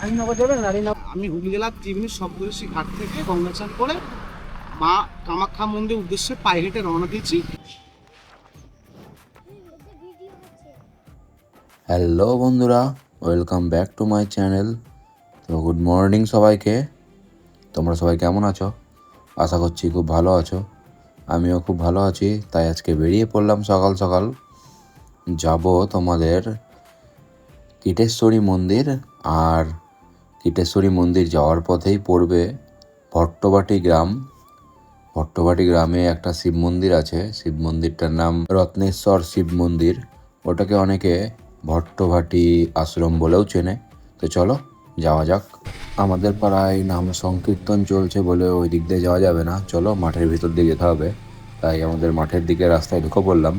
আমি হুগলি জেলার ত্রিবেণী সপ্তর্ষি ঘাট থেকে গঙ্গা স্নান করে মা কামাখ্যা মন্দিরের উদ্দেশ্যে পায়ে হেঁটে রওনা দিয়েছি। হ্যালো বন্ধুরা, welcome back to my channel. তো গুড মর্নিং সবাইকে। তোমরা সবাই কেমন আছো? আশা করছি খুব ভালো আছো। আমিও খুব ভালো আছি। তাই আজকে বেরিয়ে পড়লাম সকাল সকাল। যাব তোমাদের কিটেশ্বরী মন্দির। আর কিটেশ্বরী মন্দির যাওয়ার পথেই পড়বে ভট্টবাটি গ্রাম। ভট্টবাটি গ্রামে একটা শিব মন্দির আছে। শিব মন্দিরটার নাম রত্নেশ্বর শিব মন্দির। ওটাকে অনেকে ভট্টভাটি আশ্রম বলেও চেনে। তো চলো যাওয়া যাক। আমাদের পাড়ায় নাম সংকীর্তন চলছে বলে ওই দিক দিয়ে যাওয়া যাবে না, চলো মাঠের ভিতর দিয়ে যেতে হবে। তাই আমাদের মাঠের দিকে রাস্তায় ঢুকে পড়লাম।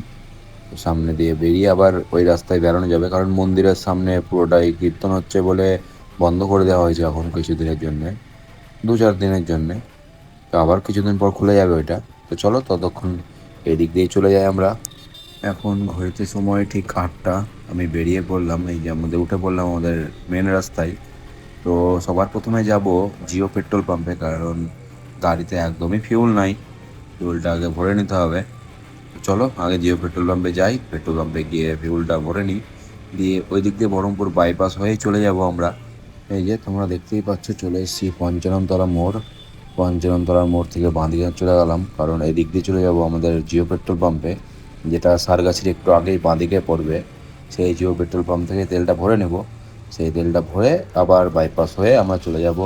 সামনে দিয়ে বেরিয়ে আবার ওই রাস্তায় বেরোনো যাবে, কারণ মন্দিরের সামনে পুরোটাই কীর্তন হচ্ছে বলে বন্ধ করে দেওয়া হয়েছে এখন কিছু দিনের জন্যে, 2-4 দিনের জন্যে। তো আবার কিছুদিন পর খুলে যাবে ওইটা। তো চলো ততক্ষণ এই দিক দিয়ে চলে যাই আমরা। এখন ঘড়িতে সময় ঠিক 8টা। আমি বেরিয়ে পড়লাম, এই যে আমাদের উঠে পড়লাম আমাদের মেন রাস্তায়। তো সবার প্রথমে যাব জিও পেট্রোল পাম্পে, কারণ গাড়িতে একদমই ফিউল নাই। ফিউলটা আগে ভরে নিতে হবে। চলো আগে জিও পেট্রোল পাম্পে যাই, পেট্রোল পাম্পে গিয়ে ফিউলটা ভরে নিই, দিয়ে ওই দিক দিয়ে বহরমপুর বাইপাস হয়েই চলে যাব আমরা। এই যে তোমরা দেখতেই পাচ্ছ চলে এসেছি পঞ্চাননতলা মোড়। পঞ্চাননতলার মোড় থেকে বাঁদিকে চলে গেলাম, কারণ এই দিক দিয়ে চলে যাব আমাদের জিও পেট্রোল পাম্পে, যেটা সারগাছির একটু আগেই বাঁদিকে পড়বে। সেই জিও পেট্রোল পাম্প থেকে তেলটা ভরে নেব। সেই তেলটা ভরে আবার বাইপাস হয়ে আমরা চলে যাব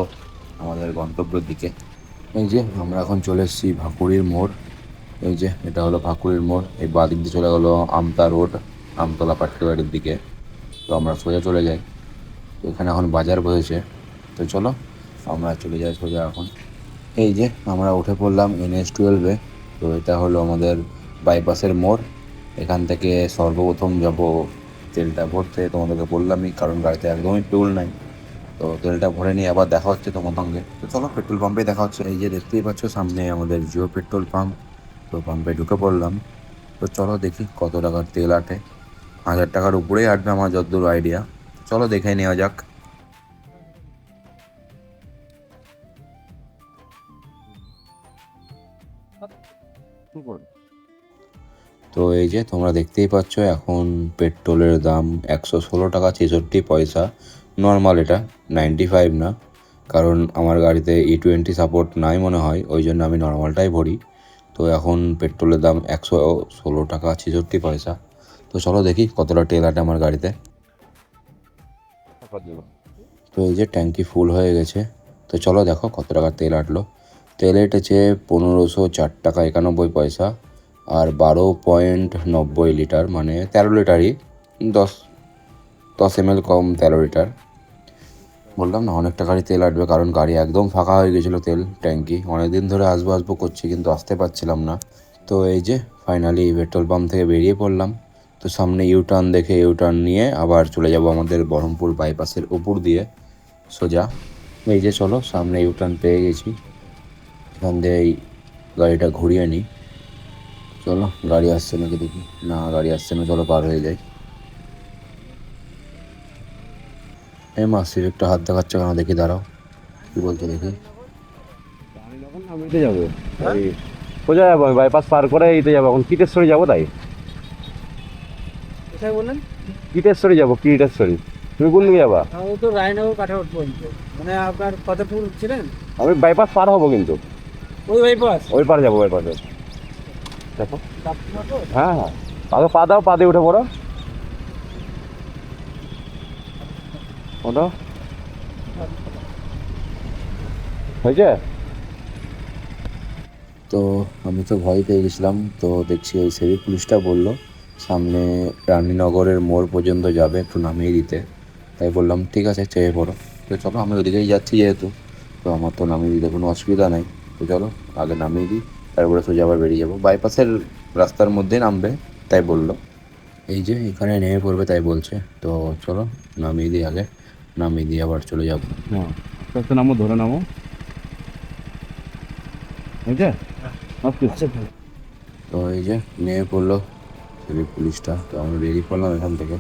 আমাদের গন্তব্যের দিকে। এই যে আমরা এখন চলে এসেছি ভাকুড়ির মোড়। এই যে এটা হলো ভাকুড়ির মোড়। এই বাঁ দিক দিয়ে চলে গেলো আমতা রোড, আমতলা পাটকেবাড়ির দিকে। তো আমরা সোজা চলে যাই। তো এখানে এখন বাজার বসেছে। তো চলো আমরা চলে যাই সোজা এখন। এই যে আমরা উঠে পড়লাম NH-12-এ। তো এটা হলো আমাদের বাইপাসের মোড়। এখান থেকে সর্বপ্রথম যাব তেলটা ভরতে, তোমাদেরকে বললামই, কারণ গাড়িতে একদমই ফিউল নাই। তো তেলটা ভরে নিয়ে আবার দেখা হচ্ছে তোমার সঙ্গে। তো চলো পেট্রোল পাম্পে দেখা হচ্ছে। এই যে দেখতেই পাচ্ছ সামনে আমাদের জিও পেট্রোল পাম্প। তো পাম্পে ঢুকে পড়লাম। তো চলো দেখি কত টাকার তেল আটে। 1000 টাকার উপরেই আটবে আমার যতদূর আইডিয়া। চলো দেখে নেওয়া যাক। তো এই যে তোমরা দেখতেই পাচ্ছ এখন পেট্রোলের দাম 116 টাকা 66 পয়সা। নর্মাল এটা, 95 না, কারণ আমার গাড়িতে E20 সাপোর্ট নাই মনে হয়, ওই জন্য আমি নর্মালটাই ভরি। তো এখন পেট্রোলের দাম 116 টাকা 66 পয়সা। তো চলো দেখি কতটা তেল আটে আমার গাড়িতে। তো এই যে ট্যাঙ্কি ফুল হয়ে গেছে। তো চলো দেখো কত টাকার তেল আটলো। তেল এটেছে 1504 টাকা 91 পয়সা। আর 12.90 লিটার, মানে 13 লিটারই, 10 10 ml কম 13 লিটার। বললাম না অনেক টাকারই তেল আটবে, কারণ গাড়ি একদম ফাঁকা হয়ে গেছিলো তেল ট্যাঙ্কি। অনেকদিন ধরে আসবো আসবো করছি কিন্তু আসতে পারছিলাম না। তো এই যে ফাইনালি পেট্রোল পাম্প থেকে বেরিয়ে পড়লাম। তো সামনে ইউটার্ন দেখে ইউটার্ন নিয়ে আবার চলে যাব আমাদের বহরমপুর বাইপাসের উপর দিয়ে সোজা। এই যে চলো সামনে ইউটার্ন পেয়ে গেছি। এখান দিয়ে এই গাড়িটা ঘুরিয়ে নিই। চলো গাড়ি আসছে নাকি দেখি। না, গাড়ি আসছে না, চলো পার হয়ে যাই। এই মাসির একটা হাত দেখাচ্ছে কেন দেখি, দাঁড়াও কি বলছে দেখি। আমি যখন নামিতে যাবো, এই সোজা যাবো, আমি বাইপাস পার করে এইতে যাবো, এখন কিটেশ্বরী যাবো। তাই কোথায় বললেন? কিটেশ্বরী যাবো, কিটেশ্বরী। তুমি কোন দিকে যাবা? ও তো রায়নগর কাঠামোট পর্যন্ত, মানে আপনার কত দূর ছিলেন? আমি বাইপাস পার হবো কিন্তু, ওই বাইপাস। ওই পার যাবো, ওই পারে। দেখো, হ্যাঁ হ্যাঁ, আগে পা দাও, পা দিয়ে উঠে পড়ো। ওটা হয়েছে। তো আমি তো ভয় পেয়ে গেছিলাম। তো দেখছি ওই সিভিক পুলিশটা বললো সামনে রানীনগরের মোড় পর্যন্ত যাবে, একটু নামিয়ে দিতে। তাই বললাম ঠিক আছে চেয়ে পড়ো। তো চলো আমি ওদিকেই যাচ্ছি যেহেতু, তো আমার তো নামিয়ে দিতে কোনো অসুবিধা নাই। তো চলো আগে নামিয়ে দিই, তারপরে সোজা আবার বেরিয়ে যাবো। বাইপাসের রাস্তার মধ্যে নামবে তাই বললো। এই যে এখানে নেমে পড়বে তাই বলছে। তো চলো নামিয়ে দিই আগে, নামিয়ে দিয়ে আবার চলে যাবো। হ্যাঁ, আস্তে নামো, ধরে নামো। হয়েছে। আচ্ছা, তো এই যে নেমে পড়লো সিভিক পুলিশটা। তো আমি বেরিয়ে পড়লাম এখান থেকে।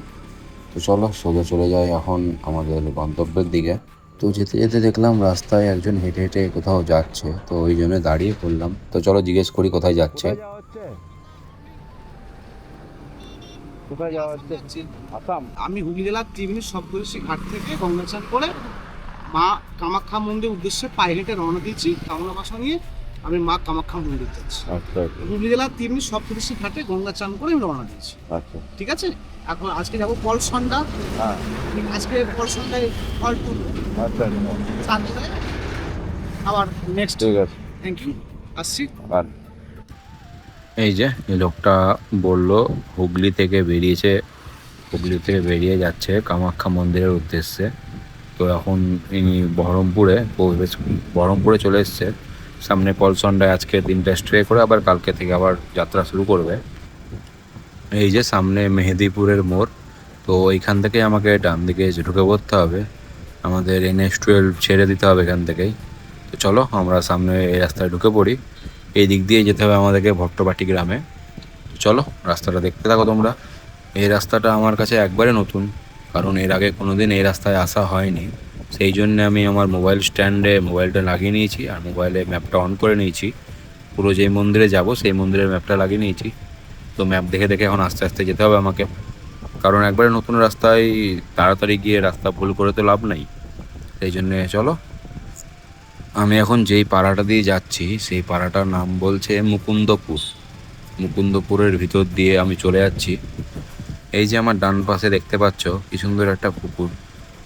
তো চলো সোজা চলে যাই এখন আমাদের গন্তব্যের দিকে। তো যেতে যেতে দেখলাম রাস্তায় একজন হেঁটে হেঁটে কোথাও যাচ্ছে, তো ওই জন্য দাঁড়িয়ে পড়লাম। তো চলো জিজ্ঞেস করি কোথায় যাচ্ছে। কোথায় যাওয়া হচ্ছে? কোথায় যাওয়া হচ্ছে? যাচ্ছি। আসাম। আমি হুগলি জেলার ত্রিবেণী সপ্তর্ষি ঘাট থেকে গঙ্গা চান করে মা কামাখ্যা মন্দির উদ্দেশ্যে পায়ে হেঁটে রওনা দিয়েছি। কামনা বাসা নিয়ে আমি মা কামাখ্যা মন্দির যাচ্ছি। আচ্ছা আচ্ছা হুগলি জেলার ত্রিবেণী সপ্তর্ষি ঘাটে গঙ্গা চান করে আমি রওনা দিয়েছি। আচ্ছা। ঠিক আছে, এখন আজকে যাবো পলসন্ডা। হ্যাঁ আজকে পলসন্ডায় ফল তুলবো, আচ্ছা তারপরে আবার নেক্সট। ঠিক আছে। থ্যাংক ইউ, আসছি। আর এই যে এই লোকটা বলল হুগলি থেকে বেরিয়েছে, হুগলি থেকে বেরিয়ে যাচ্ছে কামাখ্যা মন্দিরের উদ্দেশ্যে। তো এখন ইনি বহরমপুরে চলে এসছে। সামনে পলসন্ডায় আজকে দিনটা স্টে করে আবার কালকে থেকে আবার যাত্রা শুরু করবে। এই যে সামনে মেহেদিপুরের মোড়, তো এইখান থেকে আমাকে ডান দিকে ঢুকে পড়তে হবে। আমাদের NH12 ছেড়ে দিতে হবে এখান থেকেই। তো চলো আমরা সামনে এই রাস্তায় ঢুকে পড়ি। এই দিক দিয়ে যেতে হবে আমাদেরকে ভট্টবাটি গ্রামে। চলো রাস্তাটা দেখতে থাকো তোমরা। এই রাস্তাটা আমার কাছে একবারে নতুন, কারণ এর আগে কোনোদিন এই রাস্তায় আসা হয়নি। সেই জন্য আমি আমার মোবাইল স্ট্যান্ডে মোবাইলটা লাগিয়ে নিয়েছি আর মোবাইলে ম্যাপটা অন করে নিয়েছি। পুরো যেই মন্দিরে যাব সেই মন্দিরের ম্যাপটা লাগিয়ে নিয়েছি। তো ম্যাপ দেখে দেখে এখন আস্তে আস্তে যেতে হবে আমাকে, কারণ একবারে নতুন রাস্তায় তাড়াতাড়ি গিয়ে রাস্তা ভুল করে তো লাভ নাই। সেই জন্যে চলো। আমি এখন যেই পাড়াটা দিয়ে যাচ্ছি সেই পাড়াটার নাম বলছে মুকুন্দপুর। মুকুন্দপুরের ভিতর দিয়ে আমি চলে যাচ্ছি। এই যে আমার ডান পাশে দেখতে পাচ্ছ কি সুন্দর একটা পুকুর।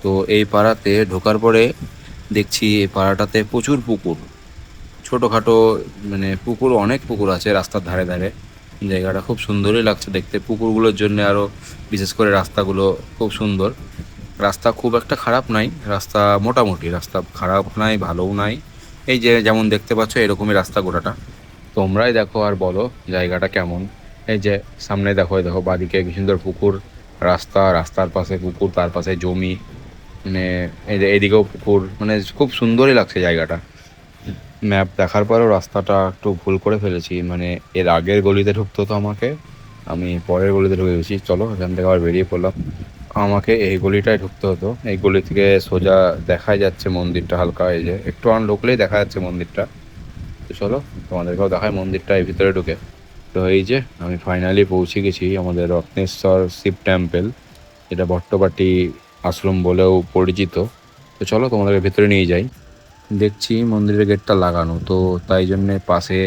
তো এই পাড়াতে ঢোকার পরে দেখছি এই পাড়াটাতে প্রচুর পুকুর, ছোটোখাটো মানে পুকুর, অনেক পুকুর আছে রাস্তার ধারে ধারে। জায়গাটা খুব সুন্দরই লাগছে দেখতে পুকুরগুলোর জন্য, আরও বিশেষ করে রাস্তাগুলো খুব সুন্দর। রাস্তা খুব একটা খারাপ নাই, রাস্তা মোটামুটি, রাস্তা খারাপ নাই ভালোও নাই। এই যে যেমন দেখতে পাচ্ছ এরকমই রাস্তা গোটাটা। তোমরাই দেখো আর বলো জায়গাটা কেমন। এই যে সামনে দেখো, এই দেখো বাদিকে কি সুন্দর পুকুর, রাস্তা, রাস্তার পাশে পুকুর, তার পাশে জমি, মানে এই যে এদিকেও পুকুর, মানে খুব সুন্দরই লাগছে জায়গাটা। ম্যাপ দেখার পরেও রাস্তাটা একটু ভুল করে ফেলেছি, মানে এর আগের গলিতে ঢুকতে হতো আমাকে, আমি পরের গলিতে ঢুকে গেছি। চলো এখান থেকে আবার বেরিয়ে পড়লাম। আমাকে এই গলিটায় ঢুকতে হতো, এই গলি থেকে সোজা দেখা যাচ্ছে মন্দিরটা, হালকা এই যে একটু ঢুকলেই দেখা যাচ্ছে মন্দিরটা। তো চলো তোমাদেরকেও দেখায় মন্দিরটা এই ভিতরে ঢুকে। তো এই যে আমি ফাইনালি পৌঁছে গেছি আমাদের রত্নেশ্বর শিব টেম্পল, যেটা ভট্টবাটি আশ্রম বলেও পরিচিত। তো চলো তোমাদের ভেতরে নিয়ে যাই। দেখছি মন্দিরের গেটটা লাগানো, তো তাই জন্যে পাশে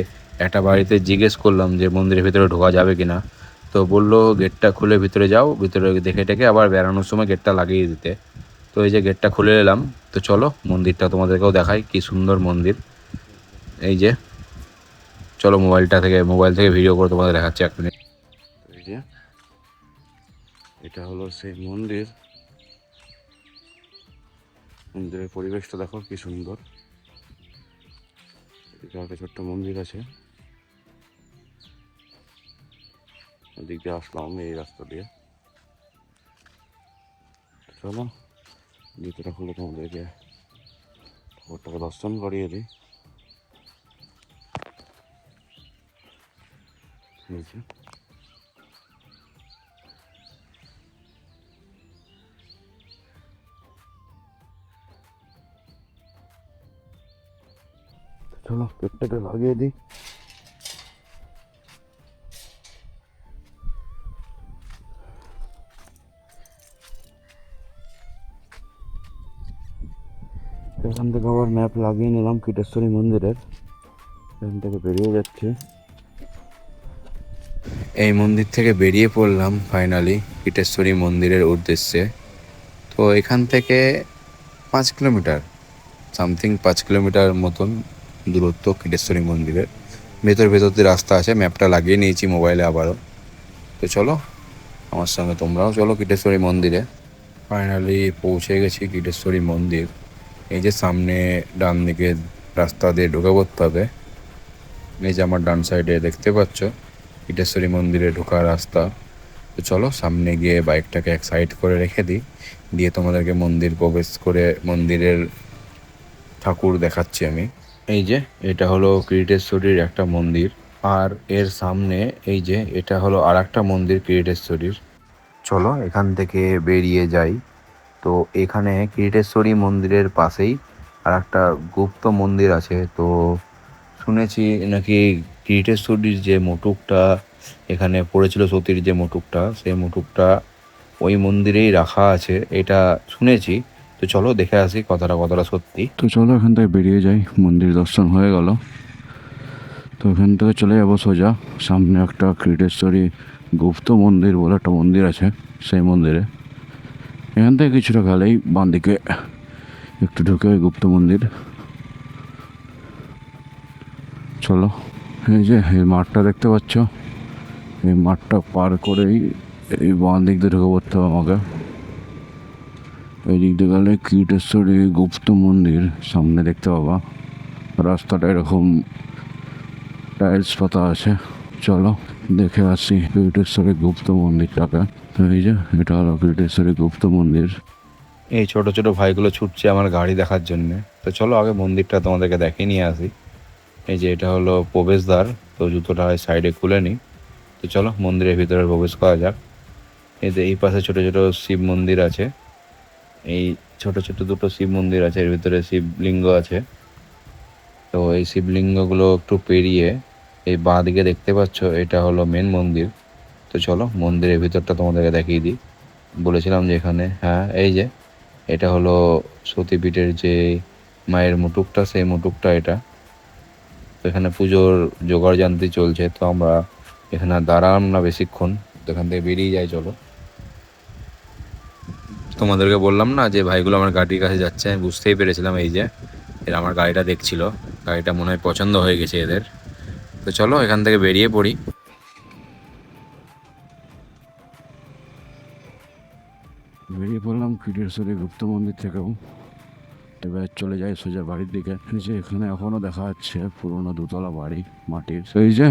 একটা বাড়িতে জিজ্ঞেস করলাম যে মন্দিরের ভিতরে ঢোকা যাবে কিনা। তো বললো গেটটা খুলে ভিতরে যাও, ভিতরে দেখে টেকে আবার বেরানোর সময় গেটটা লাগিয়ে দিতে। তো এই যে গেটটা খুলে এলাম। তো চলো মন্দিরটা তোমাদেরকেও দেখাই, কি সুন্দর মন্দির। এই যে চলো মোবাইল থেকে ভিডিও করে তোমাদের দেখাচ্ছি 1 মিনিট। এই যে এটা হলো সেই মন্দির, মন্দিরের পরিবেশটা দেখো কি সুন্দর। এদিকে একটা ছোট্ট মন্দির আছে, ওদিক দিয়ে আসলাম আমি এই রাস্তা দিয়ে। চলো ভিতরে খুলে তোমাদেরকে ঠাকুরটাকে দর্শন করিয়ে দিই। এই যে চলো পেটটাকে লাগিয়ে দিই। এখান থেকে আবার ম্যাপ লাগিয়ে নিলাম কীটেশ্বরী মন্দিরের, এখান থেকে বেরিয়ে যাচ্ছে। এই মন্দির থেকে বেরিয়ে পড়লাম ফাইনালি কীটেশ্বরী মন্দিরের উদ্দেশ্যে। তো এখান থেকে 5 কিলোমিটার, সামথিং 5 কিলোমিটার মতন দূরত্ব কীটেশ্বরী মন্দিরের। ভেতর দিয়ে রাস্তা আছে, ম্যাপটা লাগিয়ে নিয়েছি মোবাইলে আবারও। তো চলো আমার সঙ্গে তোমরাও চলো কীটেশ্বরী মন্দিরে। ফাইনালি পৌঁছে গেছি কীটেশ্বরী মন্দির। এই যে সামনে ডান দিকে রাস্তা দিয়ে ঢুকে পড়তে হবে। এই যে আমার ডান সাইডে দেখতে পাচ্ছ কীটেশ্বরী মন্দিরে ঢোকার রাস্তা। তো চলো সামনে গিয়ে বাইকটাকে এক সাইড করে রেখে দিই, দিয়ে তোমাদেরকে মন্দির প্রবেশ করে মন্দিরের ঠাকুর দেখাচ্ছি আমি। এই যে এটা হলো কিরিটেশ্বরীর একটা মন্দির, আর এর সামনে এই যে এটা হলো আর একটা মন্দির কিরিটেশ্বরীর। চলো এখান থেকে বেরিয়ে যাই। তো তো এখানে কিরিটেশ্বরী মন্দিরের পাশেই আর একটা গুপ্ত মন্দির আছে। তো শুনেছি নাকি কিরিটেশ্বরীর যে মুটুকটা এখানে পড়েছিল, সতীর যে মুটুকটা, সেই মুটুকটা ওই মন্দিরেই রাখা আছে, এটা শুনেছি। তো চলো দেখে আসি কথাটা কতটা সত্যি। তো চলো এখান থেকে বেরিয়ে যাই, মন্দির দর্শন হয়ে গেল। তো এখান থেকে চলে যাবো সোজা, সামনে একটা কিরিটেশ্বরী গুপ্ত মন্দির বলে একটা মন্দির আছে, সেই মন্দিরে। এখান থেকে কিছুটা গেলেই বাঁ দিকে একটু ঢুকে ওই গুপ্ত মন্দির। চলো, এই যে এই মাঠটা দেখতে পাচ্ছ, এই মাঠটা পার করেই এই বাঁ দিক দিয়ে ঢুকে পড়তে হবে আমাকে। এই দিক দিয়ে গেলে কিরিটেশ্বরী গুপ্ত মন্দির সামনে দেখতে পাবা। রাস্তাটা এরকম টাইলস পাতা আছে। চলো দেখে আসি কিরিটেশ্বরী গুপ্ত মন্দিরটাকে। তো এই যে এটা হলো কিরিটেশ্বরী গুপ্ত মন্দির। এই ছোট ছোট ভাইগুলো ছুটছে আমার গাড়ি দেখার জন্য। তো চলো আগে মন্দিরটা তোমাদেরকে দেখিয়ে নিয়ে আসি। এই যে এটা হলো প্রবেশদ্বার, তো জুতোটা সাইডে খুলে নিই। তো চলো মন্দিরের ভিতরে প্রবেশ করা যাক। এতে এই পাশে ছোট ছোট শিব মন্দির আছে, এই ছোট ছোট দুটো শিব মন্দির আছে, এর ভিতরে শিবলিঙ্গ আছে। তো এই শিবলিঙ্গগুলো একটু পেরিয়ে এই বাঁ দিকে দেখতে পাচ্ছ, এটা হলো মেন মন্দির। তো চলো মন্দিরের ভিতরটা তোমাদেরকে দেখিয়ে দিই। বলেছিলাম যে এখানে, হ্যাঁ এই যে এটা হলো সতীপীঠের যে মায়ের মুটুকটা, সেই মুটুকটা এটা। তো এখানে পুজোর জোগাড় জান্তি চলছে, তো আমরা এখানে আর দাঁড়ালাম না বেশিক্ষণ, তো এখান থেকে বেরিয়ে যাই। চলো, তোমাদেরকে বললাম না যে ভাইগুলো আমার গাড়ির কাছে যাচ্ছে, আমি বুঝতেই পেরেছিলাম। এই যে এরা আমার গাড়িটা দেখছিল, গাড়িটা মনে হয় পছন্দ হয়ে গেছে এদের। তো চলো এখান থেকে বেরিয়ে পড়ি। বেরিয়ে পড়লাম কিরিটেশ্বরী গুপ্ত মন্দির থেকেও। এবার চলে যাই সোজা বাড়ির দিকে। এই যে এখানে এখনো দেখা যাচ্ছে পুরোনো দুতলা বাড়ি মাটির। এই যে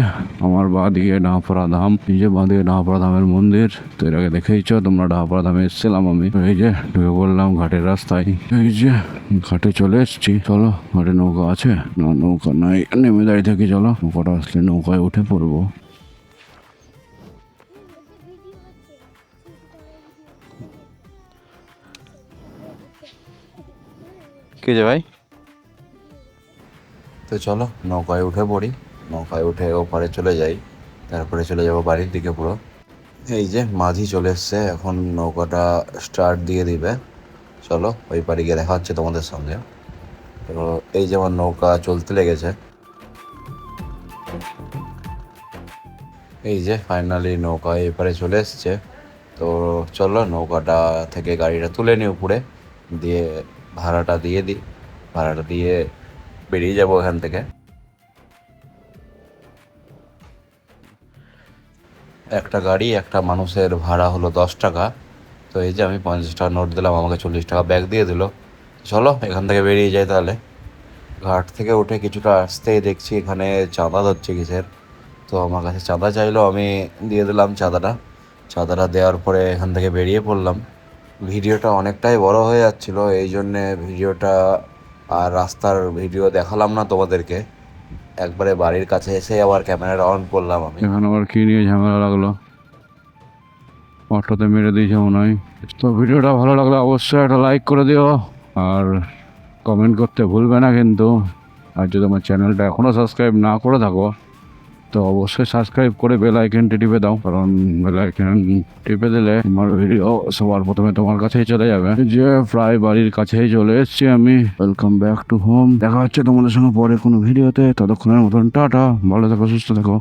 আমার বাঁ দিকে ডাহাপাড়া ধাম, এই যে বাঁ দিকে ডাহাপাড়া ধামের মন্দির। তো এর আগে দেখেইছ তোমরা, ডাহাপাড়া ধামে এসেছিলাম আমি। এই যে ঢুকে পড়লাম ঘাটের রাস্তায়। এই যে ঘাটে চলে এসেছি। চলো, ঘাটে নৌকা আছে না? নৌকা নাই, নেমে দাঁড়িয়ে থাকি। চলো, নৌকাটা আসলে নৌকায় উঠে পড়বো। কে যে ভাই? তো চলো নৌকায় উঠে পড়ি, নৌকায় উঠে ওপারে চলে যাই, তারপরে চলে যাব বাড়ির দিকে পুরো। এই যে মাঝি চলে এসছে, এখন নৌকাটা স্টার্ট দিয়ে দিবে। চলো ওই পাড়ে গিয়ে দেখা হচ্ছে তোমাদের সঙ্গে। তো এই যে আমার নৌকা চলতে লেগেছে। এই যে ফাইনালি নৌকা এপারে চলে এসছে। তো চলো নৌকাটা থেকে গাড়িটা তুলে নিই উপরে, দিয়ে ভাড়াটা দিয়ে দিই। ভাড়াটা দিয়ে বেরিয়ে যাবো এখান থেকে। একটা গাড়ি একটা মানুষের ভাড়া হলো 10 টাকা। তো এই যে আমি 50 টাকা নোট দিলাম, আমাকে 40 টাকা ব্যাগ দিয়ে দিল। চলো এখান থেকে বেরিয়ে যাই তাহলে। ঘাট থেকে উঠে কিছুটা আসতেই দেখছি এখানে চাঁদা ধরছে কিসের। তো আমার কাছে চাঁদা চাইলো, আমি দিয়ে দিলাম চাঁদাটা। চাঁদাটা দেওয়ার পরে এখান থেকে বেরিয়ে পড়লাম। ভিডিওটা অনেকটাই বড় হয়ে যাচ্ছিলো, এই জন্যে ভিডিওটা আর রাস্তার ভিডিও দেখালাম না তোমাদেরকে। একবারে বাড়ির কাছে এসে আবার ক্যামেরাটা অন করলাম আমি। এখানে আবার কি নিয়ে ঝামেলা লাগলো, অটোতে মেরে দিয়েছে মনে হয়। তো ভিডিওটা ভালো লাগলে অবশ্যই একটা লাইক করে দিও, আর কমেন্ট করতে ভুলবে না কিন্তু। আর যদি আমার চ্যানেলটা এখনও সাবস্ক্রাইব না করে থাকো, তো অবশ্যই সাবস্ক্রাইব করে বেল আইকনটি টিপে দাও, কারণ বেল আইকন টিপে দিলে আমার ভিডিও সবার প্রথমে তোমার কাছেই চলে যাবে। যে প্রায় বাড়ির কাছেই চলে এসেছি আমি। Welcome back to home. দেখা হচ্ছে তোমাদের সঙ্গে পরে কোনো ভিডিওতে। ততক্ষণের মতন টাটা, ভালো থেকো, সুস্থ থেকো।